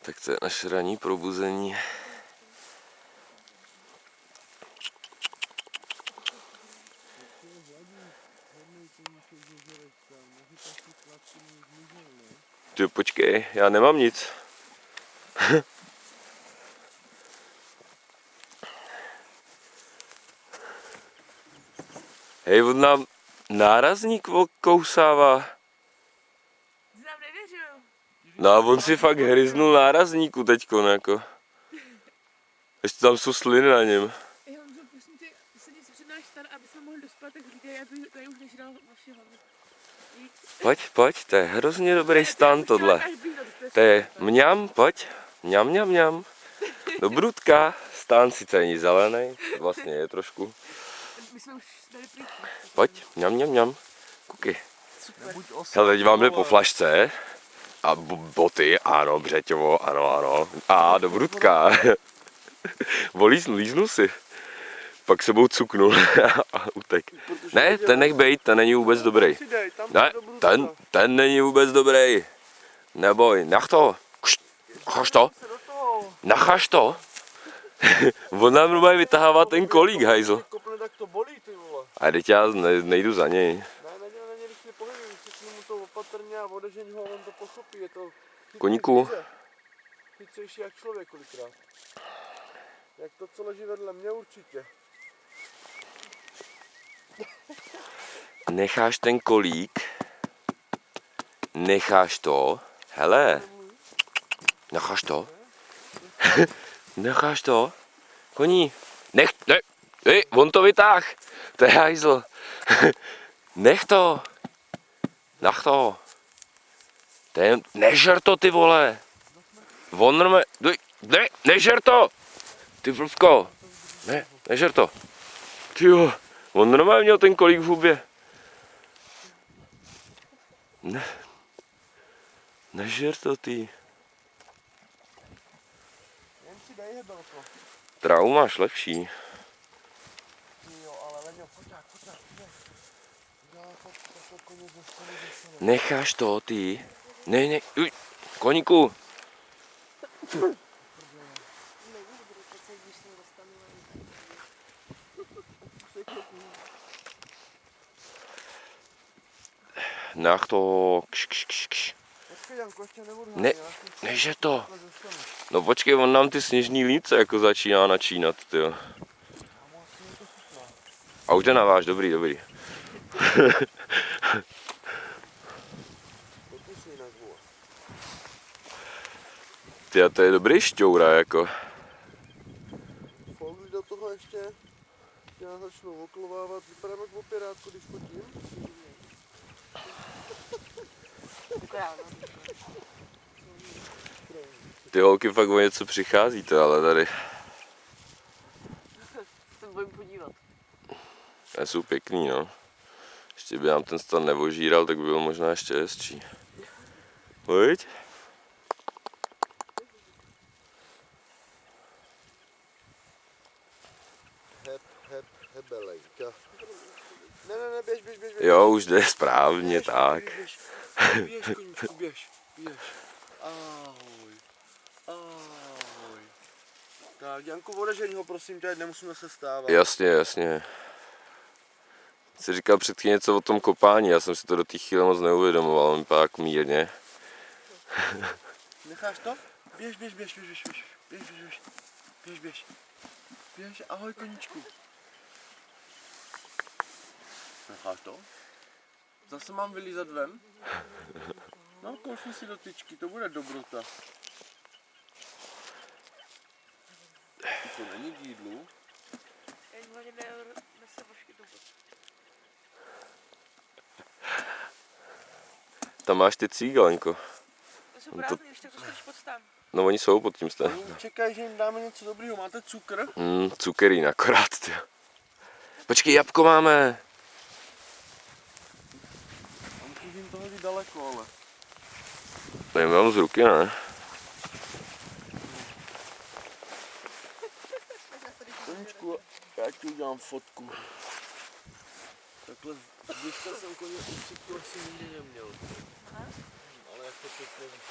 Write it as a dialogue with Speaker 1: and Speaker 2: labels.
Speaker 1: Tak to je naše ranní probuzení. Ty počkej, já nemám nic. Hej, on nám nárazník kousává.
Speaker 2: Ty nám nevěřil.
Speaker 1: No a on si fakt hryznul nárazníku teďko, jako. Ještě tam jsou sliny na něm.
Speaker 2: Jo, Honzo, prosím tě, sedni si před náš stan, aby jsme mohli dospět, tak hlídej, já tady už nežral vaši hlavu.
Speaker 1: Pojď, to je hrozně dobrý stan tohle. To je mňam, pojď. Mňam. Do brudka. Stán sice není zelený, vlastně je trošku.
Speaker 2: My jsme už dali pryč.
Speaker 1: Pojď, mňam. Kuky. Hele, teď vám jde po flašce. A boty, ano, Břeťovo, ano. A do brudka. Líznul si. Pak sebou cuknul a utek. Ne, ten nech bejt, ten není vůbec dobrý. Ne, ten není vůbec dobrý. Neboj, nech to. Nachaž to. On nám normálně vytahává ten kolík, hajzl. A teď já nejdu za něj.
Speaker 3: Ne, když mě pohybím, řeknu mu to opatrně a odežeň ho, on to pochopí, je to
Speaker 1: Koníku.
Speaker 3: chytřejší jak člověk kolikrát. Jak to, co leží vedle mě, určitě.
Speaker 1: Necháš ten kolík. Necháš to. Hele. Necháš to. Necháš to. Koní. Ne. On to vytáh. To je hajzl. Nech to. Nežer to, ty vole. On normálně. Ne, nežer to. Ty vlvko. Ne, nežer to. Tyjo. On normálně měl ten kolík v hubě. Ne. Nežer to, ty.
Speaker 3: Jen si dej hebelko.
Speaker 1: Trávu máš lepší.
Speaker 3: Jo, ale Leňo, pojď.
Speaker 1: Necháš to, ty. Ne, uj, koníku. Nech to. Kš.
Speaker 3: Počkej, Janko, ještě nebudu.
Speaker 1: Ne, neže to. No počkej, on nám ty sněžný líce jako začíná načínat, tyjo. A už jde na váš, dobrý. Ty, a to je dobrý šťoura, jako.
Speaker 3: Foluj do toho ještě. Já začnu oklovávat, vypadám jak opěrátko, když fotím.
Speaker 1: Ty holky fakt o něco přicházíte, ale tady.
Speaker 2: Se bojím podívat.
Speaker 1: Jsou pěkný, no. Ještě by nám ten stan nevožíral, tak by byl možná ještě hezčí. Pojď.
Speaker 3: Hebelejka. Ne, běž.
Speaker 1: Jo, už jde správně, tak.
Speaker 3: Běž, koníčku, běž. Ahoj. Tak, Janku, odežeň ho, prosím tě, ať nemusíme se stávat.
Speaker 1: Jasně. Jsi říkal předtím něco o tom kopání, já jsem si to do té chvíle moc neuvědomoval, on vypadá jako mírně.
Speaker 3: Necháš to? Běž. Běž, ahoj, koníčku. Necháš to? Zase mám vylízat ven? No, kousni si do tyčky, to bude dobrota. To není k jídlu.
Speaker 2: Jen hlavně nese vošky do vod.
Speaker 1: Tam máš ty cígelňko.
Speaker 2: To jsou prázdný, ještě tak to skočí pod stan.
Speaker 1: No oni jsou pod tím stanem.
Speaker 3: Čekaj, že jim dáme něco dobrýho. Máte cukr?
Speaker 1: Cukerín akorát, tyjo. Počkej, jabko máme.
Speaker 3: Musím to hodit daleko, ale.
Speaker 1: Nemám z ruky, ne?
Speaker 3: Koničku, já ti udělám fotku. Takhle blízka jsem koně určitě asi nikdy neměl. Ale jak to teď nevíš,